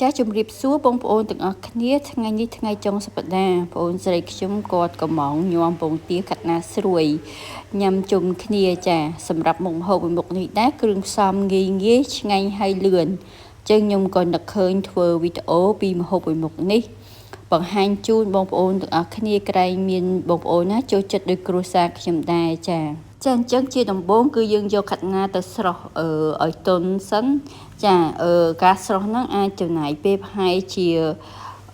ចាស់ជំរាបសួរបងប្អូនទាំងអស់គ្នាថ្ងៃនេះថ្ងៃចុងសប្តាហ៍បងប្អូនស្រីខ្ញុំគាត់កំងញោមពងទាខាត់ណាស្រួយញ៉ាំជុំគ្នាចាសម្រាប់មុខម្ហូបមួយមុខនេះដែរគ្រឿងផ្សំងាយឆ្ងាញ់ហើយលឿនចឹងខ្ញុំក៏នឹកឃើញធ្វើវីដេអូពីម្ហូបមួយមុខនេះបង្ហាញជូនបងប្អូនទាំងអស់គ្នាក្រែងមានបងប្អូនណាចូលចិត្តដោយគ្រួសារខ្ញុំដែរចាអញ្ចឹងជាដំបូងគឺយើងយកខាត់ណាទៅស្រុះឲ្យទន់សិនចាការស្រុះហ្នឹងអាចចំណាយពេលប្រហែលជា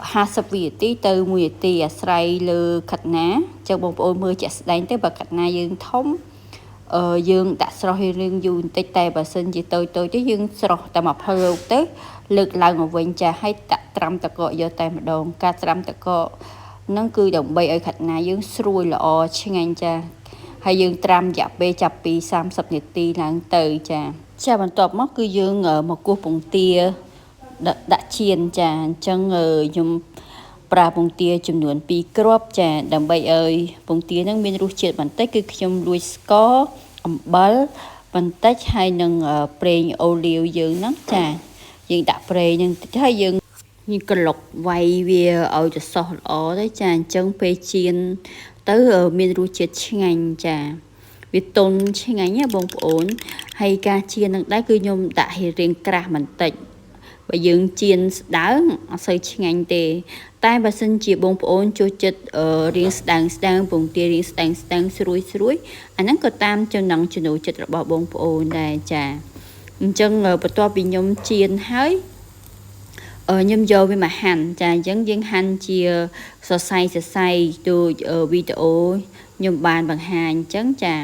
50វិនាទីទៅ1នាទីអាស្រ័យលើខាត់ណាចឹងបងប្អូនមើលជាក់ស្ដែងទៅបើខាត់ណាយើងធំយើងដាក់ស្រុះរៀងយូរបន្តិចតែបើសិនជាតូចទៅយើងស្រុះតែ20រោគទៅលើកឡើងមកវិញចាឲ្យដាក់ត្រាំតកកយកតែម្ដងការត្រាំតកកហ្នឹងគឺដើម្បីឲ្យខាត់ណាយើងស្រួយល្អឆ្ងាញ់ចាហើយយើងត្រាំរយៈពេលចាប់ពី30នាទីឡើងទៅចាបន្ទាប់មកគឺយើងមកគោះពងទាដាក់ចៀនចាអញ្ចឹងខ្ញុំប្រើពងទាចំនួន2គ្រាប់ចាដើម្បីឲ្យពងទានឹងមានរសជាតិបន្តិចគឺខ្ញុំលួចស្ករអំបិលបន្តិចហើយនឹងប្រេងអូលីវយើងហ្នឹងចាយើងដាក់ប្រេងហ្នឹងតិចហើយយើងក្លុកវាយវាឲ្យទៅសោះល្អទៅចាអញ្ចឹងពេលចៀនទៅមានរសជាតិឆ្ងាញ់ចាវាទន់ឆ្ងាញ់ណាបងប្អូនហើយការចៀននឹងដែរគឺខ្ញុំដាក់រៀងក្រាស់បន្តិចបើយើងចៀនស្ដើងអត់សូវឆ្ងាញ់ទេតែបើសិនជាបងប្អូនចូលចិត្តរៀងស្ដើងពងទារៀងស្ដើងស្រួយអាហ្នឹងក៏តាមចំណង់ចំណូលចិត្តរបស់បងប្អូនដែរចាអញ្ចឹងបន្ទាប់ពីខ្ញុំចៀនហើយខ្ញុំយកវាមកហាន់ចាអញ្ចឹងយើងហាន់ជាសរសៃដូចវីដេអូខ្ញុំបានបង្ហាញអញ្ចឹងចា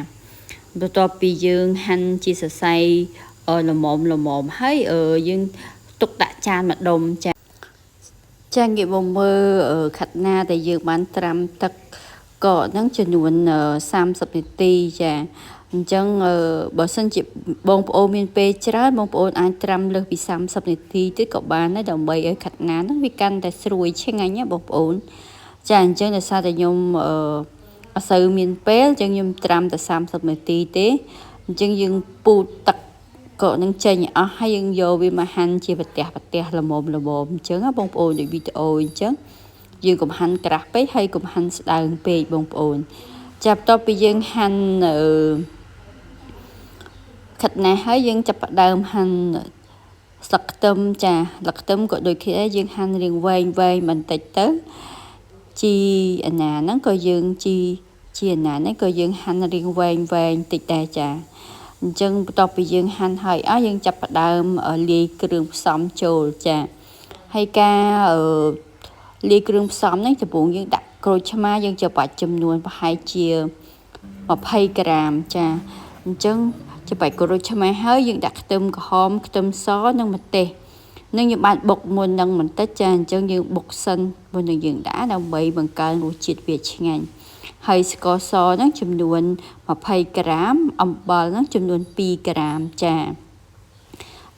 បន្ទាប់ពីយើងហាន់ជាសរសៃល្មមហើយយើងទុកដាក់ចានម្ដុំចាងាកមកមើលខាត់ណាដែលយើងបានត្រាំទឹកកកហ្នឹងចំនួន30នាទីចាអញ្ចឹងបើសិនជាបងប្អូនមានពេលច្រើនបងប្អូនអាចត្រាំលើសពី30នាទីទៀតក៏បានដែរដើម្បីឲ្យខាត់ណាហ្នឹងវាកាន់តែស្រួយឆ្ងាញ់ណាបងប្អូនចាអញ្ចឹងដោយសារតែខ្ញុំអត់សូវមានពេលអញ្ចឹងខ្ញុំត្រាំតែ30នាទីទេអញ្ចឹងយើងពូតទឹកកកនឹងចេញអស់ហើយយើងយកវាមកហាន់ជាប្រទះល្មមអញ្ចឹងណាបងប្អូនដូចវីដេអូអញ្ចឹងយើងកុំហាន់ក្រាស់ពេកហើយកុំហាន់ស្ដើងពេកបងប្អូនចាប់បន្ទាប់ពីយើងហាន់ខាត់ណាហើយយើងចាប់ផ្ដើមហាន់ស្លឹកខ្ទឹមចាស្លឹកខ្ទឹមក៏ដូចគ្នាយើងហាន់រាងវែងបន្តិចទៅជីអាណាហ្នឹងក៏យើងជីអាណានេះក៏យើងហាន់រាងវែងតិចដែរចាអញ្ចឹងបន្ទាប់ពីយើងហាន់ហើយយើងចាប់ផ្ដើមលាយគ្រឿងផ្សំចូលចាហើយការលាយគ្រឿងផ្សំហ្នឹងដំបូងយើងដាក់ក្រូចឆ្មាយើងច្របាច់ចំនួនប្រហែលជា20ក្រាមចាអញ្ចឹងច្របាច់ក្រូចឆ្មាហើយយើងដាក់ខ្ទឹមក្រហមខ្ទឹមសនិងម្ទេសនឹងយើងបានបុកមុននឹងបន្តិចចាអញ្ចឹងយើងបុកសិនមុននឹងយើងដាក់ដើម្បីបង្កើនរសជាតិវាឆ្ងាញ់ហើយស្ករសហ្នឹងចំនួន20ក្រាមអំបិលហ្នឹងចំនួន2ក្រាមចា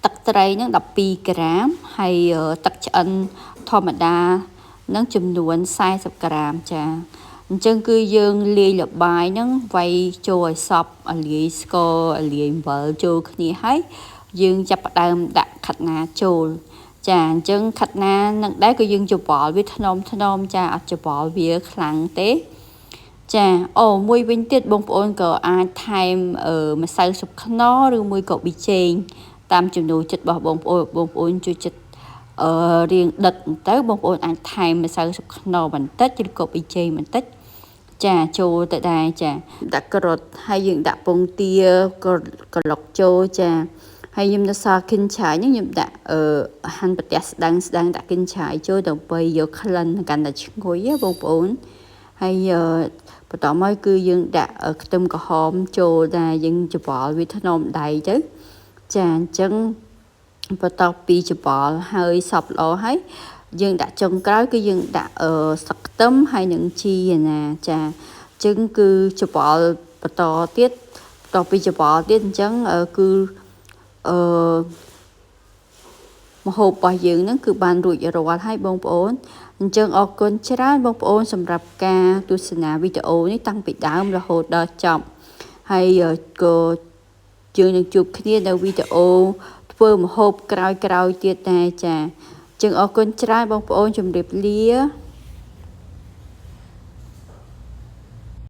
ទឹកត្រីហ្នឹង12ក្រាមហើយទឹកឆ្អិនធម្មតាហ្នឹងចំនួន40ក្រាមចាអញ្ចឹងគឺយើងលាយល្បាយហ្នឹងវាយចូលឲ្យសព្វលាយស្ករលាយអំបិលចូលគ្នាហើយយើងចាប់ផ្ដើមដាក់ខាត់ណាចូលចាអញ្ចឹងខាត់ណានឹងដែរក៏យើងច្របល់វាថ្នមចាអត់ច្របល់វាខ្លាំងទេចាមួយវិញទៀតបងប្អូនក៏អាចថែមម្សៅស៊ុបខ្នុរឬមួយក៏ប៊ីចេងតាមចំណូលចិត្តរបស់បងប្អូនចូលចិត្តរៀងដិតទៅបងប្អូនអាចថែមម្សៅស៊ុបខ្នុរបន្តិចឬក៏ប៊ីចេងបន្តិចចាចូលទៅដែរចាដាក់ការ៉ុតហើយយើងដាក់ពងទាក្លុកចូលចាហើយខ្ញុំនៅសល់គិនឆាយនេះខ្ញុំដាក់ហាន់ប្រទះស្ដើងដាក់គិនឆាយចូលដើម្បីយកក្លិនកាន់តែឈ្ងុយបងប្អូនហើយបន្តមកគឺយើងដាក់ខ្ទឹមក្រហមចូលដែរយើងច្របល់វាថ្នមដៃទៅចាអញ្ចឹងបន្ទាប់ពីច្របល់ហើយសព្វល្អហើយយើងដាក់ចុងក្រោយគឺយើងដាក់ស្លឹកខ្ទឹមហើយនឹងជីណាចាអញ្ចឹងគឺច្របល់បន្តទៀតបន្ទាប់ពីច្របល់ទៀតអញ្ចឹងគឺម្ហូបរបស់យើងហ្នឹងគឺបានរួចរាល់ហើយបងប្អូនអញ្ចឹងអរគុណច្រើនបងប្អូនសម្រាប់ការទស្សនាវីដេអូនេះតាំងពីដើមរហូតដល់ចប់ហើយក៏យើងនឹងជួបគ្នានៅវីដេអូធ្វើម្ហូបក្រោយទៀតដែរចា ចឹងអរគុណច្រើនបងប្អូនជម្រាបលា